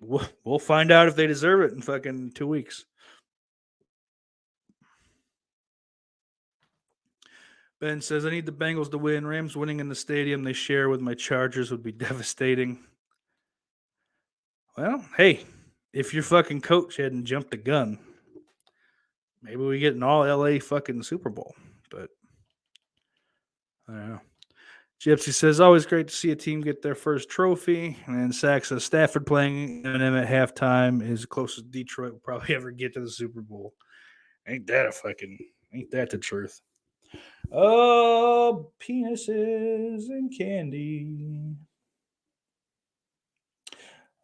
B: we'll find out if they deserve it in fucking 2 weeks. Ben says, I need the Bengals to win. Rams winning in the stadium they share with my Chargers would be devastating. Well, hey, if your fucking coach hadn't jumped the gun, maybe we get an all LA fucking Super Bowl. But I don't know. Gypsy says, always great to see a team get their first trophy. And then Sack says, Stafford playing Eminem at halftime is the closest Detroit will probably ever get to the Super Bowl. Ain't that the truth? Oh, penises and candy.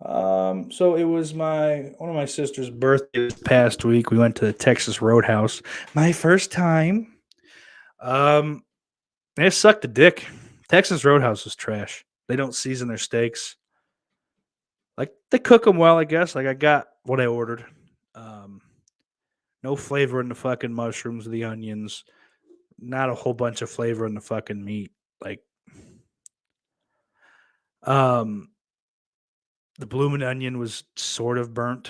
B: So it was one of my sister's birthday this past week. We went to the Texas Roadhouse. My first time. It sucked a dick. Texas Roadhouse is trash. They don't season their steaks. Like, they cook them well, I guess. Like, I got what I ordered. No flavor in the fucking mushrooms, the onions. Not a whole bunch of flavor in the fucking meat. Like, the bloomin' onion was sort of burnt.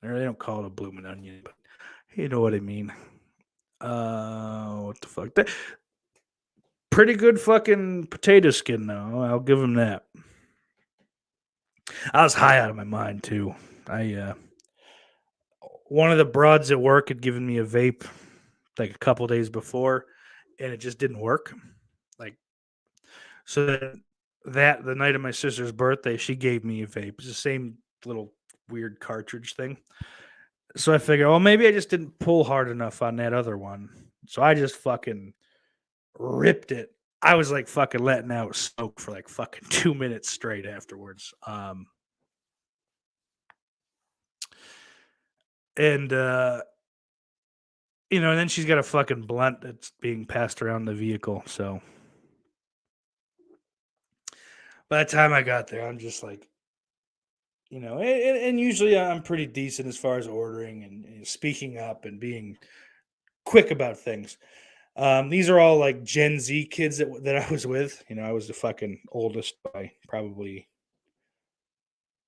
B: Or they don't call it a bloomin' onion, but you know what I mean. What the fuck? Pretty good fucking potato skin, though. I'll give them that. I was high out of my mind, too. One of the broads at work had given me a vape like a couple days before, and it just didn't work. Like, so the night of my sister's birthday, she gave me a vape. It's the same little weird cartridge thing. So I figured, well, maybe I just didn't pull hard enough on that other one. So I just fucking ripped it. I was like fucking letting out smoke for like fucking 2 minutes straight afterwards. And then she's got a fucking blunt that's being passed around the vehicle. So by the time I got there, I'm just like, and usually I'm pretty decent as far as ordering and speaking up and being quick about things. These are all like Gen Z kids that I was with. I was the fucking oldest by probably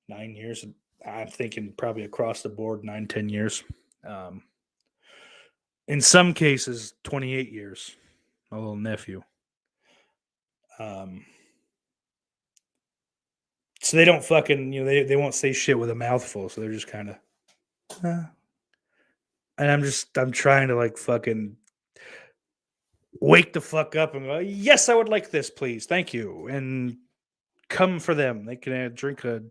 B: 9 years. I'm thinking probably across the board 9-10 years. In some cases 28 years. My little nephew. So they don't fucking they won't say shit with a mouthful, so they're just kind of and I'm trying to like fucking wake the fuck up and go, yes, I would like this, please, thank you, and come for them. They can drink a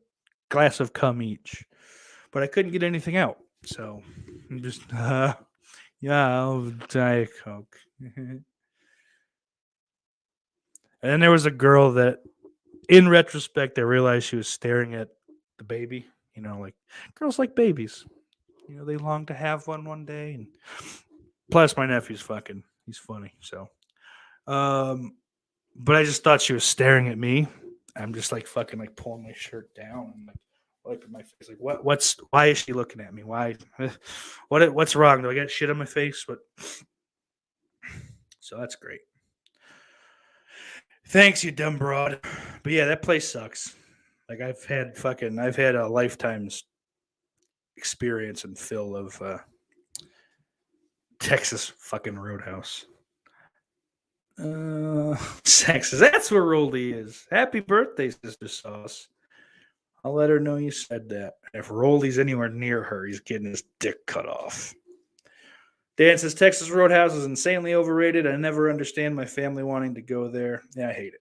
B: glass of cum each, but I couldn't get anything out, so I'm just yeah, I'll Diet Coke. And then there was a girl that, in retrospect, I realized she was staring at the baby. You know, like girls like babies. You know, they long to have one day. And plus, my nephew's he's funny. So, but I just thought she was staring at me. I'm just like fucking like pulling my shirt down and like wiping my face. Like, why is she looking at me? Why? What's wrong? Do I got shit on my face? But so that's great. Thanks, you dumb broad. But yeah, that place sucks. Like I've had a lifetime's experience and fill of Texas fucking Roadhouse. Texas, that's where Roldy is. Happy birthday, Sister Sauce. I'll let her know you said that. If Roldy's anywhere near her, he's getting his dick cut off. Dan says Texas Roadhouse is insanely overrated. I never understand my family wanting to go there. Yeah, I hate it.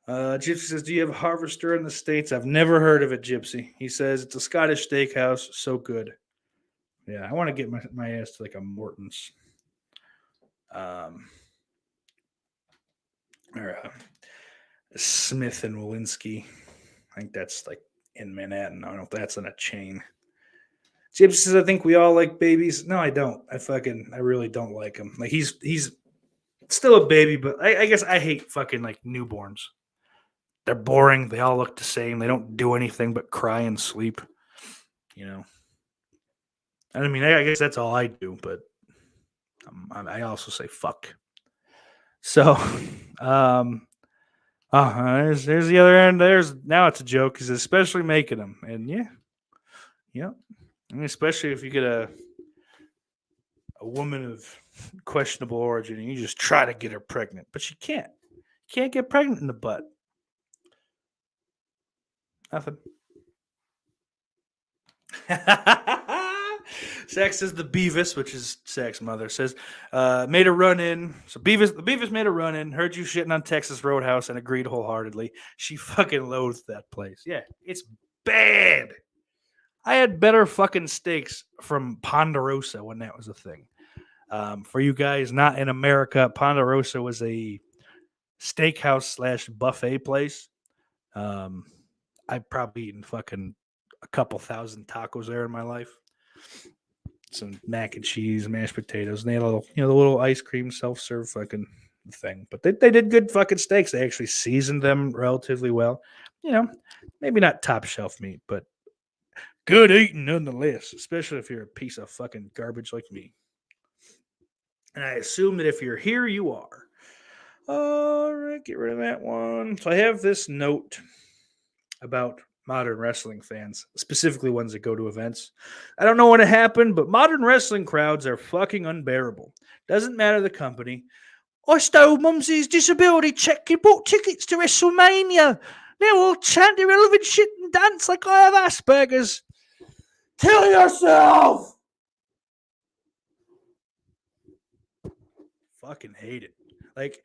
B: Gypsy says, do you have Harvester in the States? I've never heard of it, Gypsy. He says it's a Scottish steakhouse. So good. Yeah, I want to get my ass to like a Morton's. Or Smith and Walensky. I think that's like in Manhattan. I don't know if that's in a chain. Gypsy says, I think we all like babies. No, I don't. I really don't like him. Like he's still a baby, but I guess I hate fucking like newborns. They're boring. They all look the same. They don't do anything but cry and sleep. You know. I mean, I guess that's all I do, but I also say fuck. So, there's the other end. Now it's a joke because especially making them, and yeah. I mean, especially if you get a woman of questionable origin and you just try to get her pregnant, but she can't. You can't get pregnant in the butt. Nothing. Sax says the Beavis, which is Sax's mother, says made a run in. So the Beavis made a run in, heard you shitting on Texas Roadhouse and agreed wholeheartedly. She fucking loathes that place. Yeah, it's bad. I had better fucking steaks from Ponderosa when that was a thing. For you guys not in America, Ponderosa was a steakhouse / buffet place. I've probably eaten fucking a couple thousand tacos there in my life. Some mac and cheese, mashed potatoes, and they had a little, the little ice cream self-serve fucking thing. But they did good fucking steaks. They actually seasoned them relatively well. Maybe not top shelf meat, but good eating nonetheless, especially if you're a piece of fucking garbage like me. And I assume that if you're here, you are. All right, get rid of that one. So I have this note about modern wrestling fans, specifically ones that go to events. I don't know when it happened, but modern wrestling crowds are fucking unbearable. Doesn't matter the company. I stole Mumsy's disability check and bought tickets to WrestleMania. They'll all chant irrelevant shit and dance like I have Asperger's. Kill yourself! Fucking hate it. Like,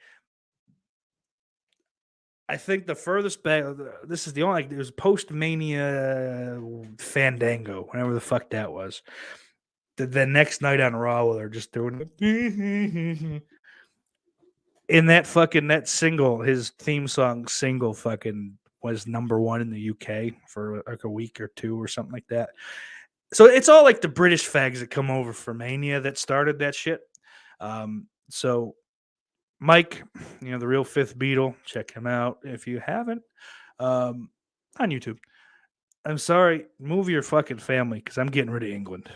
B: I think the furthest back, this is the only, it was post-Mania Fandango, whenever the fuck that was. The next night on Raw, they're just doing it. In that single, his theme song single fucking was #1 in the UK for like a week or two or something like that. So it's all like the British fags that come over for Mania that started that shit. So Mike, the real Fifth Beatle, check him out if you haven't on YouTube. I'm sorry, move your fucking family because I'm getting rid of England.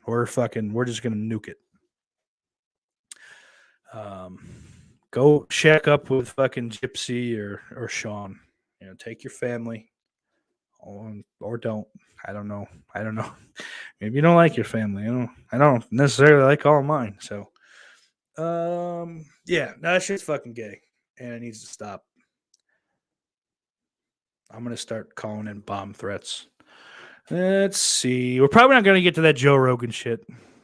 B: We're just gonna nuke it. Go shack up with fucking Gypsy or Sean. Take your family, or don't. I don't know. Maybe you don't like your family. I don't necessarily like all of mine. So, that shit's fucking gay, and it needs to stop. I'm gonna start calling in bomb threats. Let's see. We're probably not gonna get to that Joe Rogan shit.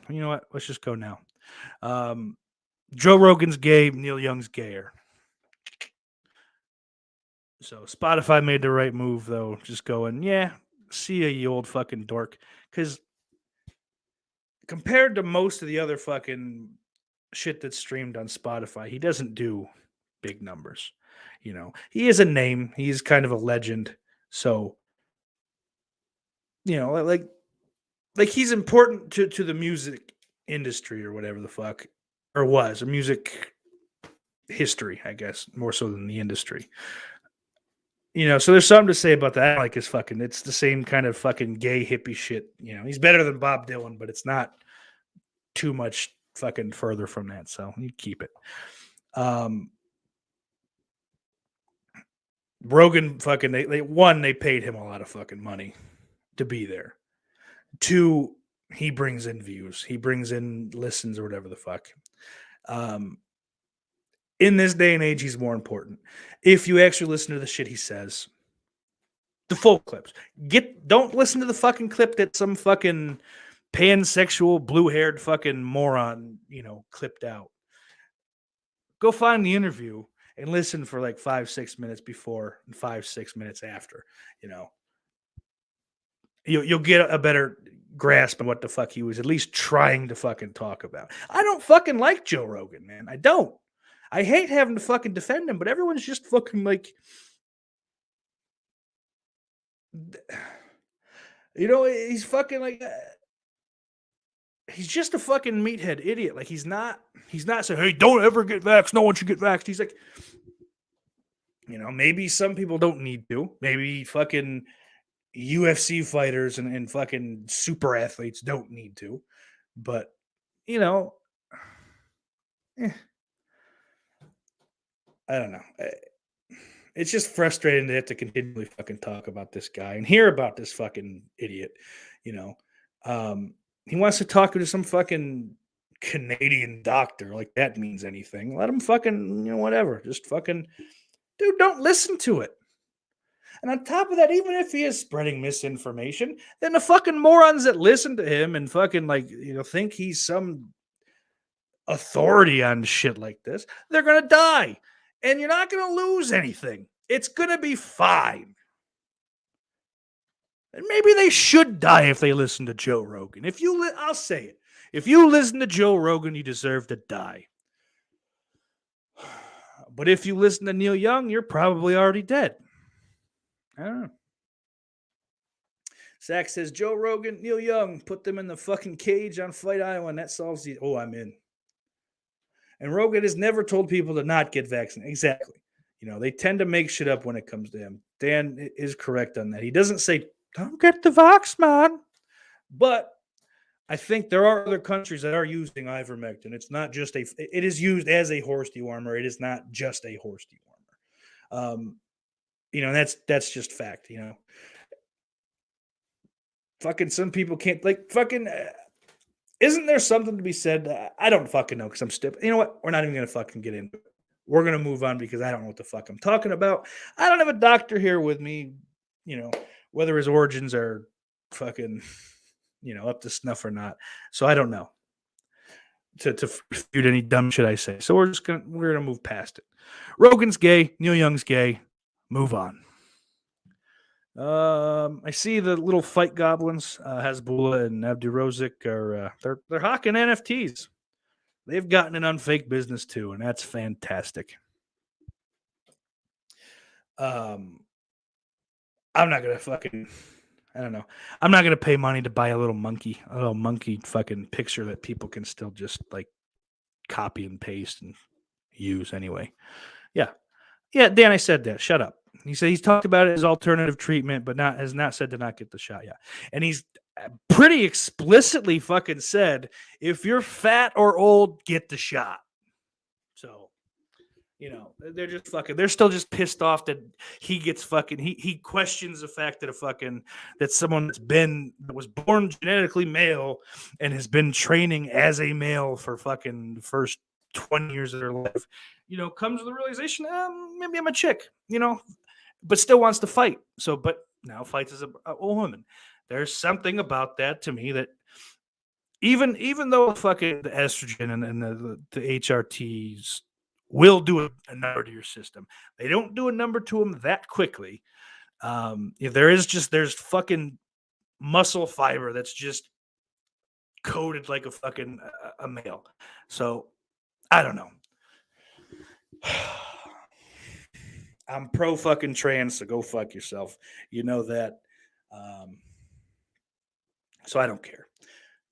B: You know what? Let's just go now. Joe Rogan's gay. Neil Young's gayer. So Spotify made the right move, though. Just going, see ya, you old fucking dork. Because compared to most of the other fucking shit that's streamed on Spotify, he doesn't do big numbers. He is a name. He's kind of a legend. So, like he's important to the music industry or whatever the fuck, or was a music history, I guess, more so than the industry. So there's something to say about that. I don't like his fucking, it's the same kind of fucking gay hippie shit. He's better than Bob Dylan, but it's not too much fucking further from that. So you keep it. Rogan fucking, they paid him a lot of fucking money to be there. 2, he brings in views. He brings in listens or whatever the fuck. In this day and age, he's more important. If you actually listen to the shit he says, the full clips, don't listen to the fucking clip that some fucking pansexual, blue-haired fucking moron, clipped out. Go find the interview and listen for like 5-6 minutes before and 5-6 minutes after. You'll get a better grasp on what the fuck he was at least trying to fucking talk about. I don't fucking like Joe Rogan, man. I don't. I hate having to fucking defend him, but everyone's just fucking like, he's fucking like, he's just a fucking meathead idiot. Like he's not saying, hey, don't ever get vaxxed. No one should get vaxxed. He's like, maybe some people don't need to. Maybe fucking UFC fighters and fucking super athletes don't need to. But, I don't know. It's just frustrating to have to continually fucking talk about this guy and hear about this fucking idiot. He wants to talk to some fucking Canadian doctor, like that means anything. Let him fucking, whatever. Just fucking, dude, don't listen to it. And on top of that, even if he is spreading misinformation, then the fucking morons that listen to him and fucking think he's some authority on shit like this, they're going to die. And you're not going to lose anything. It's going to be fine. And maybe they should die if they listen to Joe Rogan. I'll say it. If you listen to Joe Rogan, you deserve to die. But if you listen to Neil Young, you're probably already dead. I don't know. Zach says, Joe Rogan, Neil Young, put them in the fucking cage on Fight Island. That solves the... Oh, I'm in. And Rogan has never told people to not get vaccinated. Exactly. They tend to make shit up when it comes to him. Dan is correct on that. He doesn't say, don't get the vax, man. But I think there are other countries that are using ivermectin. It's not just it is used as a horse dewormer. It is not just a horse dewormer. And that's just fact, Fucking some people can't, isn't there something to be said? I don't fucking know because I'm stupid. You know what? We're not even going to fucking get into it. We're going to move on because I don't know what the fuck I'm talking about. I don't have a doctor here with me, whether his origins are fucking, up to snuff or not. So I don't know to refute any dumb shit I say. So we're going to move past it. Rogan's gay. Neil Young's gay. Move on. I see the little fight goblins, Hasbulla and Abdurozak are they're hawking NFTs. They've gotten an unfake business too, and that's fantastic. I'm not gonna fucking, I don't know. I'm not gonna pay money to buy a little monkey fucking picture that people can still just like copy and paste and use anyway. Yeah, Dan, I said that. Shut up. He said he's talked about it as alternative treatment, but has not said to not get the shot yet. And he's pretty explicitly fucking said, if you're fat or old, get the shot. So, they're just fucking, they're still just pissed off that he gets fucking, he questions the fact that someone that was born genetically male and has been training as a male for fucking the first 20 years of their life, comes to the realization, maybe I'm a chick, but still wants to fight. So, but now fights as a woman. There's something about that to me that even though fucking the estrogen and the HRTs will do a number to your system, they don't do a number to them that quickly. If there's fucking muscle fiber that's just coated like a fucking a male. So I don't know. I'm pro fucking trans, so go fuck yourself. You know that. So I don't care.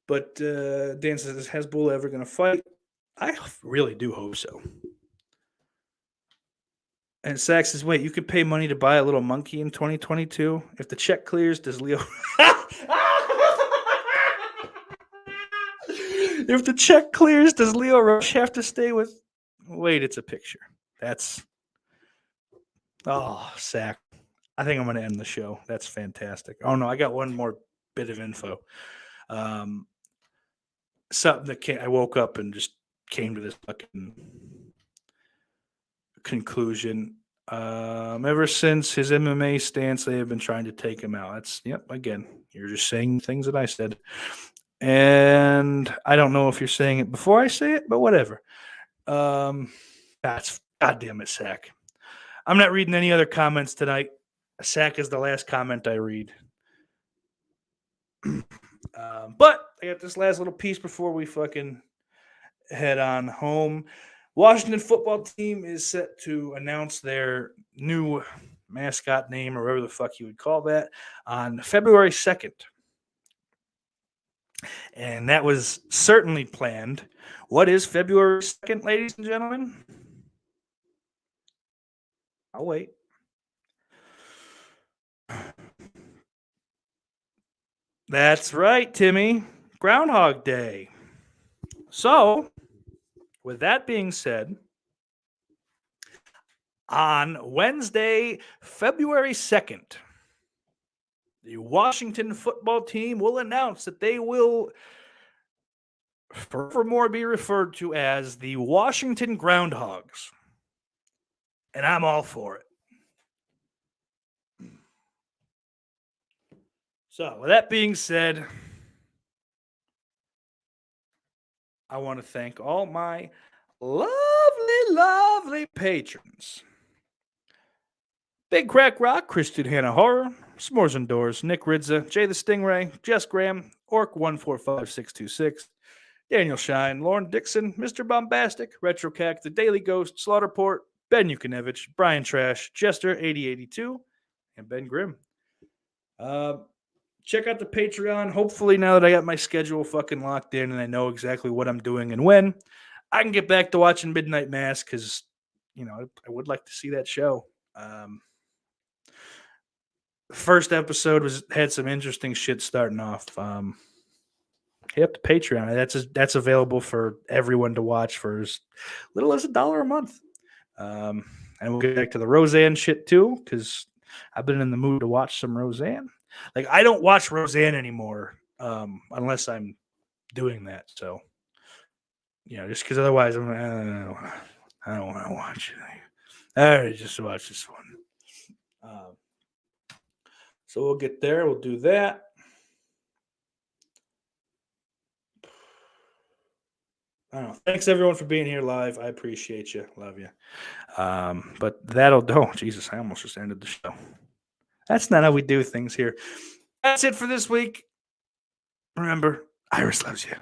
B: But Dan says, is Hezbollah ever going to fight? I really do hope so. And Sax says, wait, you could pay money to buy a little monkey in 2022? If the check clears, does Leo... If the check clears, does Leo Rush have to stay with... Wait, it's a picture. That's... Oh, Sack. I think I'm going to end the show. That's fantastic. Oh, no, I got one more bit of info. Something that I woke up and just came to this fucking conclusion. Ever since his MMA stance, they have been trying to take him out. That's, again, you're just saying things that I said. And I don't know if you're saying it before I say it, but whatever. That's goddamn it, Sack. I'm not reading any other comments tonight. Sack is the last comment I read. But I got this last little piece before we fucking head on home. Washington football team is set to announce their new mascot name, or whatever the fuck you would call that, on February 2nd. And that was certainly planned. What is February 2nd, ladies and gentlemen? I'll wait. That's right, Timmy. Groundhog Day. So, with that being said, on Wednesday, February 2nd, the Washington football team will announce that they will forevermore be referred to as the Washington Groundhogs. And I'm all for it. So, with that being said, I want to thank all my lovely, lovely patrons. Big Crack Rock, Christian Hannah Horror, S'mores Indoors, Nick Ridza, Jay the Stingray, Jess Graham, Orc145626, Daniel Shine, Lauren Dixon, Mr. Bombastic, Retro Cack, The Daily Ghost, Slaughterport, Ben Yukonevich, Brian Trash, Jester 8082, and Ben Grimm. Check out the Patreon. Hopefully, now that I got my schedule fucking locked in and I know exactly what I'm doing and when, I can get back to watching Midnight Mass because, I would like to see that show. The first episode had some interesting shit starting off. Hit up the Patreon. That's available for everyone to watch for as little as $1 a month. And we'll get back to the Roseanne shit too, because I've been in the mood to watch some Roseanne. Like, I don't watch Roseanne anymore unless I'm doing that. So, just because otherwise I don't want to watch it. All right, just watch this one. So we'll get there. We'll do that. I don't know. Thanks, everyone, for being here live. I appreciate you. Love you. But Jesus, I almost just ended the show. That's not how we do things here. That's it for this week. Remember, Iris loves you.